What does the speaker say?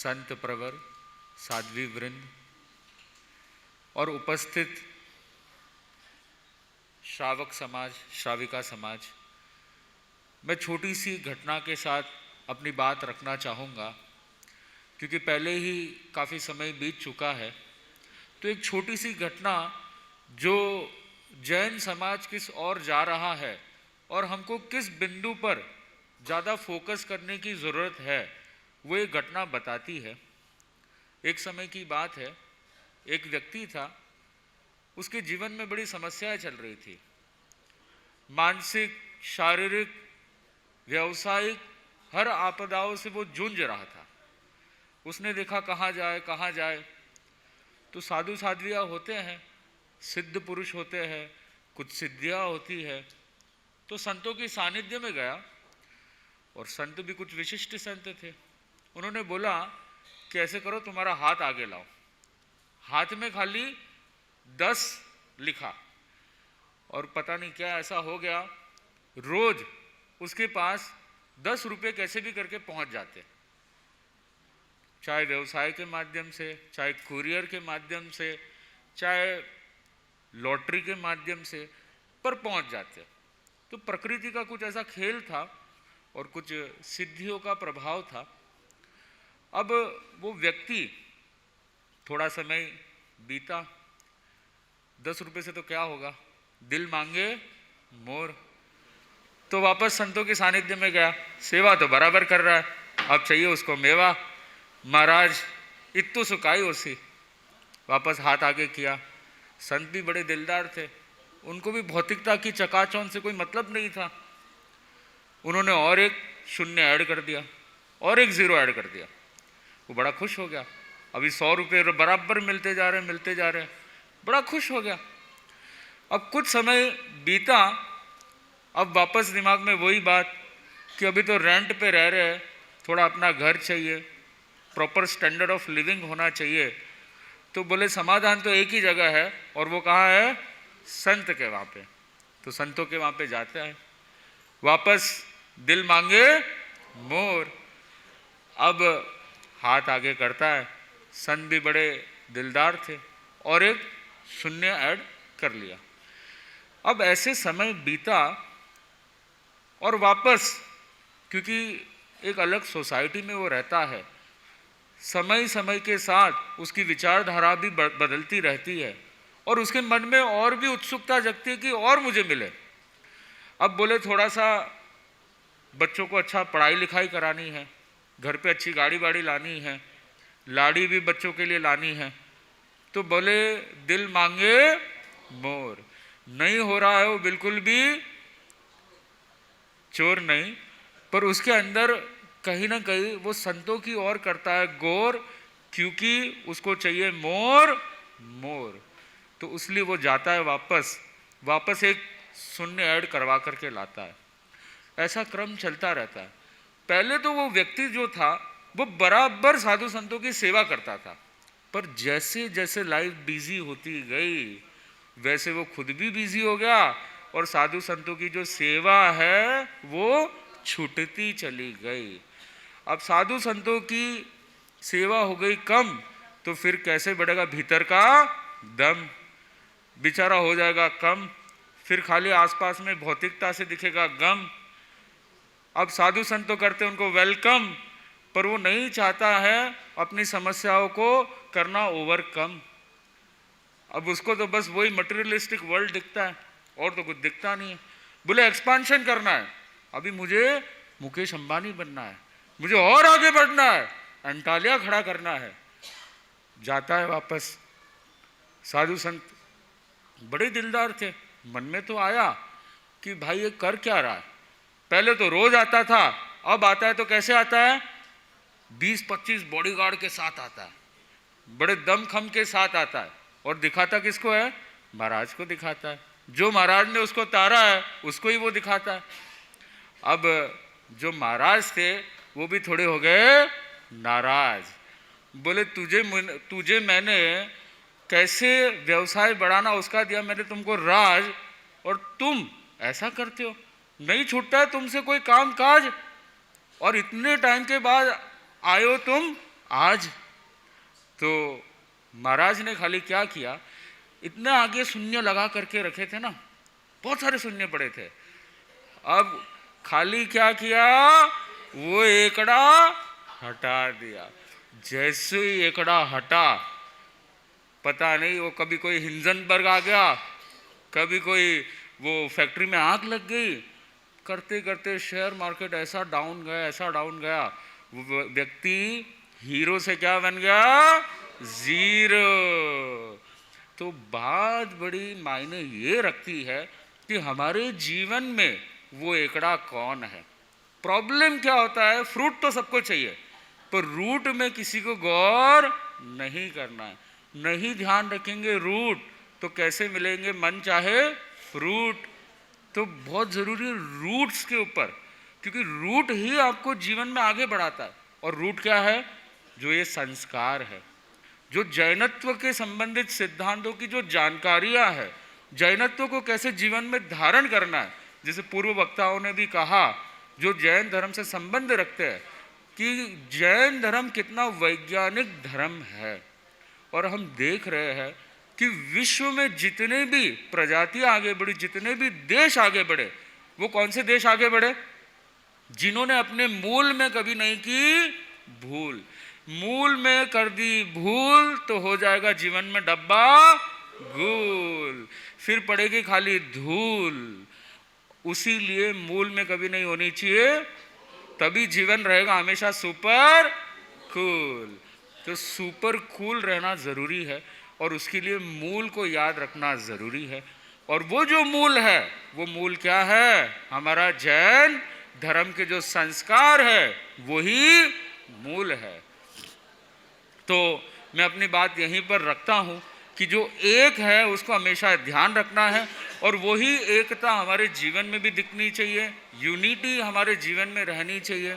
संत प्रवर, साध्वी वृंद और उपस्थित श्रावक समाज, श्राविका समाज, मैं छोटी सी घटना के साथ अपनी बात रखना चाहूँगा क्योंकि पहले ही काफ़ी समय बीत चुका है। तो एक छोटी सी घटना जो जैन समाज किस ओर जा रहा है और हमको किस बिंदु पर ज़्यादा फोकस करने की ज़रूरत है, वो एक घटना बताती है। एक समय की बात है, एक व्यक्ति था, उसके जीवन में बड़ी समस्याएं चल रही थी। मानसिक, शारीरिक, व्यावसायिक हर आपदाओं से वो जूझ रहा था। उसने देखा कहाँ जाए। तो साधु साध्वियाँ होते हैं, सिद्ध पुरुष होते हैं, कुछ सिद्धियाँ होती है। तो संतों की सानिध्य में गया और संत भी कुछ विशिष्ट संत थे। उन्होंने बोला कि ऐसे करो, तुम्हारा हाथ आगे लाओ। हाथ में खाली 10 लिखा और पता नहीं क्या ऐसा हो गया, रोज उसके पास 10 रुपये कैसे भी करके पहुंच जाते, चाहे व्यवसाय के माध्यम से, चाहे कुरियर के माध्यम से, चाहे लॉटरी के माध्यम से, पर पहुंच जाते। तो प्रकृति का कुछ ऐसा खेल था और कुछ सिद्धियों का प्रभाव था। अब वो व्यक्ति, थोड़ा समय बीता, 10 रुपये से तो क्या होगा, दिल मांगे मोर। तो वापस संतों के सानिध्य में गया। सेवा तो बराबर कर रहा है, अब चाहिए उसको मेवा। महाराज इत्तु सुकाई उसी, वापस हाथ आगे किया। संत भी बड़े दिलदार थे, उनको भी भौतिकता की चकाचौंध से कोई मतलब नहीं था। उन्होंने और एक शून्य ऐड कर दिया और एक 0 ऐड कर दिया। वो बड़ा खुश हो गया। अभी 100 रुपये बराबर मिलते जा रहे हैं, बड़ा खुश हो गया। अब कुछ समय बीता, अब वापस दिमाग में वही बात कि अभी तो रेंट पे रह रहे हैं, थोड़ा अपना घर चाहिए, प्रॉपर स्टैंडर्ड ऑफ लिविंग होना चाहिए। तो बोले समाधान तो एक ही जगह है, और वो कहाँ है, संत के वहाँ पे। तो संतों के वहाँ पे जाते हैं, वापस दिल मांगे मोर। अब हाथ आगे करता है, संत भी बड़े दिलदार थे और एक शून्य ऐड कर लिया। अब ऐसे समय बीता और वापस, क्योंकि एक अलग सोसाइटी में वो रहता है, समय समय के साथ उसकी विचारधारा भी बदलती रहती है और उसके मन में और भी उत्सुकता जगती है कि और मुझे मिले। अब बोले थोड़ा सा बच्चों को अच्छा पढ़ाई लिखाई करानी है, घर पे अच्छी गाड़ी वाड़ी लानी है, लाड़ी भी बच्चों के लिए लानी है। तो बोले दिल मांगे मोर। नहीं हो रहा है वो बिल्कुल भी चोर नहीं, पर उसके अंदर कहीं ना कहीं वो संतों की ओर करता है गौर, क्योंकि उसको चाहिए मोर मोर। तो इसलिए वो जाता है वापस एक शून्य ऐड करवा करके लाता है। ऐसा क्रम चलता रहता है। पहले तो वो व्यक्ति जो था वो बराबर साधु संतों की सेवा करता था, पर जैसे जैसे लाइफ बिजी होती गई वैसे वो खुद भी बिजी हो गया और साधु संतों की जो सेवा है वो छूटती चली गई। अब साधु संतों की सेवा हो गई कम, तो फिर कैसे बढ़ेगा भीतर का दम, बेचारा हो जाएगा कम। फिर खाली आसपास में भौतिकता से दिखेगा गम। अब साधु संत तो करते उनको वेलकम, पर वो नहीं चाहता है अपनी समस्याओं को करना ओवरकम। अब उसको तो बस वही मटेरियलिस्टिक वर्ल्ड दिखता है और तो कुछ दिखता नहीं है। बोले एक्सपांशन करना है, अभी मुझे मुकेश अंबानी बनना है, मुझे और आगे बढ़ना है, अंटालिया खड़ा करना है। जाता है वापस। साधु संत बड़े दिलदार थे, मन में तो आया कि भाई ये कर क्या रहा है। पहले तो रोज आता था, अब आता है तो कैसे आता है, 20-25 बॉडीगार्ड के साथ आता है, बड़े दमखम के साथ आता है। और दिखाता किसको है, महाराज को दिखाता है। जो महाराज ने उसको तारा है उसको ही वो दिखाता है। अब जो महाराज थे वो भी थोड़े हो गए नाराज। बोले तुझे मैंने कैसे व्यवसाय बढ़ाना उसका दिया मैंने तुमको राज, और तुम ऐसा करते हो, नहीं छूटता है तुमसे कोई काम काज, और इतने टाइम के बाद आए हो तुम आज तो महाराज ने खाली क्या किया, इतने आगे शून्य लगा करके रखे थे ना, बहुत सारे शून्य पड़े थे, अब खाली क्या किया, वो एकड़ा हटा दिया। जैसे ही एकड़ा हटा, पता नहीं वो कभी कोई हिंजनबर्ग आ गया, कभी कोई वो फैक्ट्री में आग लग गई, करते करते शेयर मार्केट ऐसा डाउन गया, ऐसा डाउन गया, वो व्यक्ति हीरो से क्या बन गया, जीरो। तो बात बड़ी मायने ये रखती है कि हमारे जीवन में वो एकड़ा कौन है। प्रॉब्लम क्या होता है, फ्रूट तो सबको चाहिए, पर रूट में किसी को गौर नहीं करना है। नहीं ध्यान रखेंगे रूट तो कैसे मिलेंगे मन चाहे फ्रूट। तो बहुत ज़रूरी है रूट्स के ऊपर, क्योंकि रूट ही आपको जीवन में आगे बढ़ाता है। और रूट क्या है, जो ये संस्कार है, जो जैनत्व के संबंधित सिद्धांतों की जो जानकारियां है, जैनत्व को कैसे जीवन में धारण करना है। जैसे पूर्व वक्ताओं ने भी कहा, जो जैन धर्म से संबंध रखते हैं, कि जैन धर्म कितना वैज्ञानिक धर्म है। और हम देख रहे हैं कि विश्व में जितने भी प्रजातियां आगे बढ़ी, जितने भी देश आगे बढ़े, वो कौन से देश आगे बढ़े, जिन्होंने अपने मूल में कभी नहीं की भूल। मूल में कर दी भूल तो हो जाएगा जीवन में डब्बा गुल, फिर पड़ेगी खाली धूल। उसी लिए मूल में कभी नहीं होनी चाहिए, तभी जीवन रहेगा हमेशा सुपर कूल। तो सुपर कूल रहना जरूरी है, और उसके लिए मूल को याद रखना जरूरी है। और वो जो मूल है, वो मूल क्या है, हमारा जैन धर्म के जो संस्कार है वही मूल है। तो मैं अपनी बात यहीं पर रखता हूं कि जो एक है उसको हमेशा ध्यान रखना है, और वही एकता हमारे जीवन में भी दिखनी चाहिए, यूनिटी हमारे जीवन में रहनी चाहिए।